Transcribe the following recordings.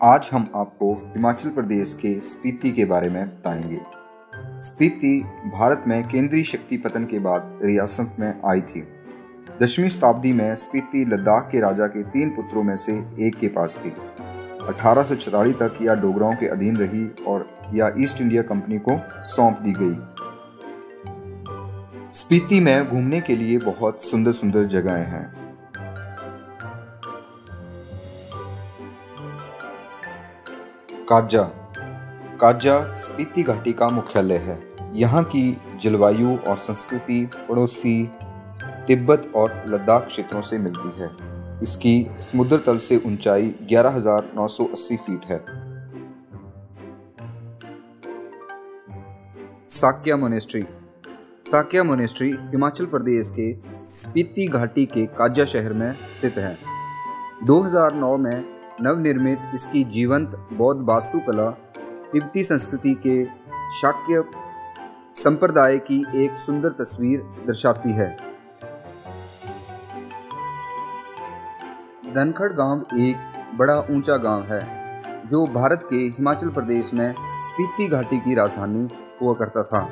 आज हम आपको हिमाचल प्रदेश के स्पीति के बारे में बताएंगे। स्पीति भारत में केंद्रीय शक्ति पतन के बाद रियासत में आई थी। 10वीं शताब्दी में स्पीति लद्दाख के राजा के 3 पुत्रों में से एक के पास थी। 1846 तक यह डोगराओं के अधीन रही और यह ईस्ट इंडिया कंपनी को सौंप दी गई। स्पीति में घूमने के लिए बहुत सुंदर सुंदर जगहें हैं। काजा काजा स्पीति घाटी का मुख्यालय है। यहाँ की जलवायु और संस्कृति पड़ोसी तिब्बत और लद्दाख क्षेत्रों से मिलती है। इसकी समुद्र तल से ऊंचाई 11,980 फीट है। साक्या मोनेस्ट्री हिमाचल प्रदेश के स्पीति घाटी के काजा शहर में स्थित है। 2009 में नवनिर्मित इसकी जीवंत बौद्ध वास्तुकला तिब्बती संस्कृति के शाक्य संप्रदाय की एक सुंदर तस्वीर दर्शाती है। धनखड़ गांव एक बड़ा ऊंचा गांव है जो भारत के हिमाचल प्रदेश में स्पीति घाटी की राजधानी हुआ करता था।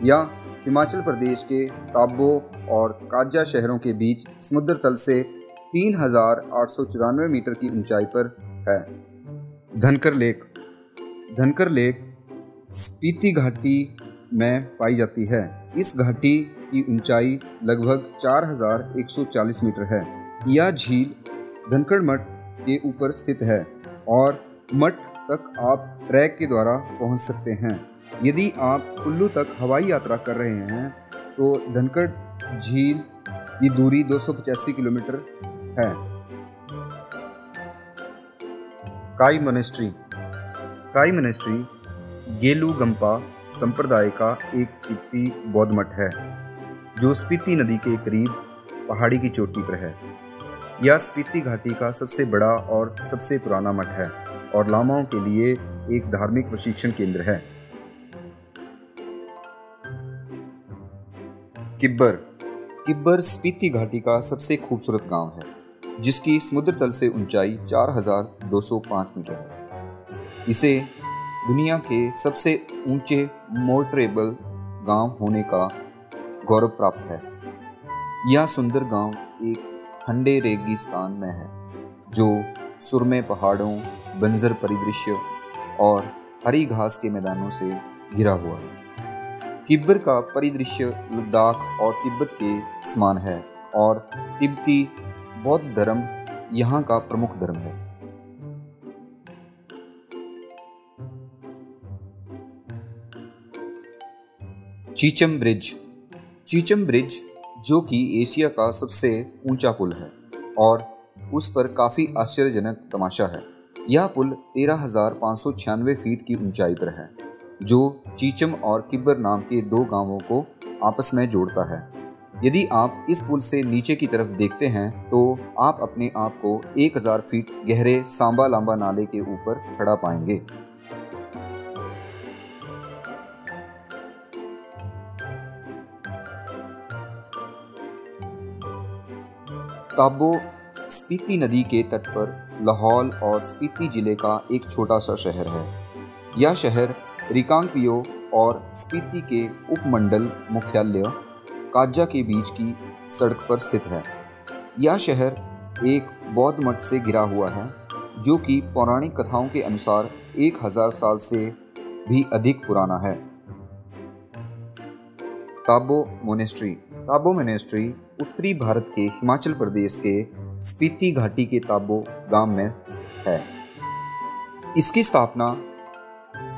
यह हिमाचल प्रदेश के ताबो और काजा शहरों के बीच समुद्र तल से 3,894 मीटर की ऊंचाई पर है। धनकर लेक स्पीति घाटी में पाई जाती है। इस घाटी की ऊंचाई लगभग 4,140 मीटर है। यह झील धनखड़ मठ के ऊपर स्थित है और मठ तक आप ट्रैक के द्वारा पहुंच सकते हैं। यदि आप कुल्लू तक हवाई यात्रा कर रहे हैं तो धनखड़ झील की दूरी 285 किलोमीटर है। काई मोनेस्ट्री गेलू गंपा संप्रदाय का एक तिब्बती बौद्ध मठ है जो स्पीति नदी के करीब पहाड़ी की चोटी पर है। यह स्पीति घाटी का सबसे बड़ा और सबसे पुराना मठ है और लामाओं के लिए एक धार्मिक प्रशिक्षण केंद्र है। किब्बर स्पीति घाटी का सबसे खूबसूरत गांव है जिसकी समुद्र तल से ऊंचाई 4,205 मीटर है। इसे दुनिया के सबसे ऊंचे मोटरेबल गांव होने का गौरव प्राप्त है। यह सुंदर गांव एक ठंडे रेगिस्तान में है जो सुरमे पहाड़ों, बंजर परिदृश्य और हरी घास के मैदानों से घिरा हुआ है। किब्बर का परिदृश्य लद्दाख और तिब्बत के समान है और तिब्बती बौद्ध धर्म यहाँ का प्रमुख धर्म है। चीचम ब्रिज जो कि एशिया का सबसे ऊंचा पुल है और उस पर काफ़ी आश्चर्यजनक तमाशा है। यह पुल 13,596 फीट की ऊंचाई पर है जो चीचम और किब्बर नाम के 2 गांवों को आपस में जोड़ता है। यदि आप इस पुल से नीचे की तरफ देखते हैं तो आप अपने आप को 1,000 फीट गहरे सांबा लांबा नाले के ऊपर खड़ा पाएंगे। ताबो स्पीति नदी के तट पर लाहौल और स्पीति जिले का एक छोटा सा शहर है। यह शहर रिकांगपिओ और स्पीति के उपमंडल मुख्यालय काजा के बीच की सड़क पर स्थित है। यह शहर एक बौद्ध मठ से घिरा हुआ है जो कि पौराणिक कथाओं के अनुसार 1,000 साल से भी अधिक पुराना है। ताबो मोनेस्ट्री उत्तरी भारत के हिमाचल प्रदेश के स्पीति घाटी के ताबो गांव में है। इसकी स्थापना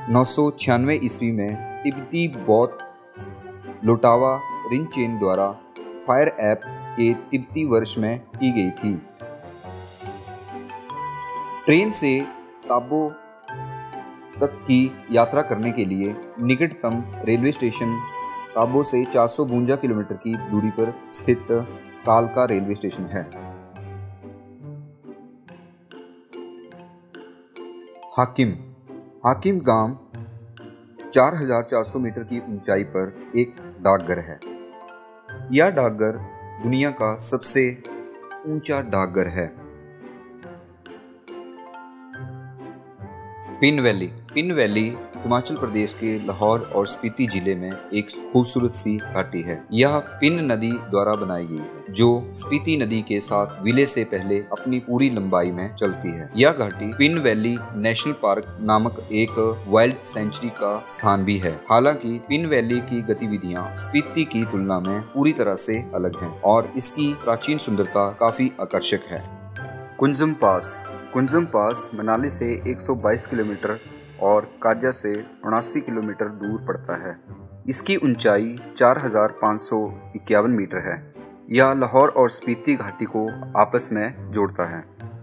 996 ईस्वी में तिब्बती बौद्ध लोटावा रिनचेन द्वारा फायर ऐप के तिब्बती वर्ष में की गई थी। ट्रेन से ताबो तक की यात्रा करने के लिए निकटतम रेलवे स्टेशन ताबो से 452 किलोमीटर की दूरी पर स्थित कालका रेलवे स्टेशन है। हाकिम गांव 4,400 मीटर की ऊंचाई पर एक डाकघर है। यह डाकघर दुनिया का सबसे ऊंचा डाकघर है। पिन वैली हिमाचल प्रदेश के लाहौर और स्पीति जिले में एक खूबसूरत सी घाटी है। यह पिन नदी द्वारा बनाई गई है, जो स्पीति नदी के साथ विलय से पहले अपनी पूरी लंबाई में चलती है। यह घाटी पिन वैली नेशनल पार्क नामक एक वाइल्ड सेंचुरी का स्थान भी है। हालांकि पिन वैली की गतिविधियां स्पीति की तुलना में पूरी तरह से अलग हैं और इसकी प्राचीन सुंदरता काफी आकर्षक है। कुंजम पास मनाली से 122 किलोमीटर और काजा से 79 किलोमीटर दूर पड़ता है। इसकी ऊंचाई 4,551 मीटर है। यह लाहौर और स्पीति घाटी को आपस में जोड़ता है।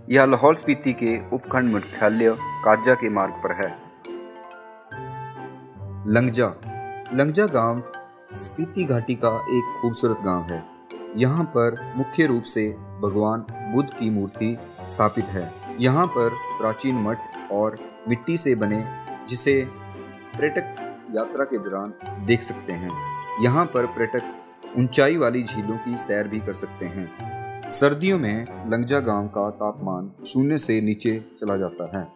यह लाहौर स्पीति के उपखंड मुख्यालय काजा के मार्ग पर है। लंगजा गांव स्पीति घाटी का एक खूबसूरत गांव है। यहाँ पर मुख्य रूप से भगवान बुद्ध की मूर्ति स्थापित है। यहाँ पर प्राचीन मठ और मिट्टी से बने जिसे पर्यटक यात्रा के दौरान देख सकते हैं। यहाँ पर पर्यटक ऊंचाई वाली झीलों की सैर भी कर सकते हैं। सर्दियों में लंगजा गांव का तापमान 0 से नीचे चला जाता है।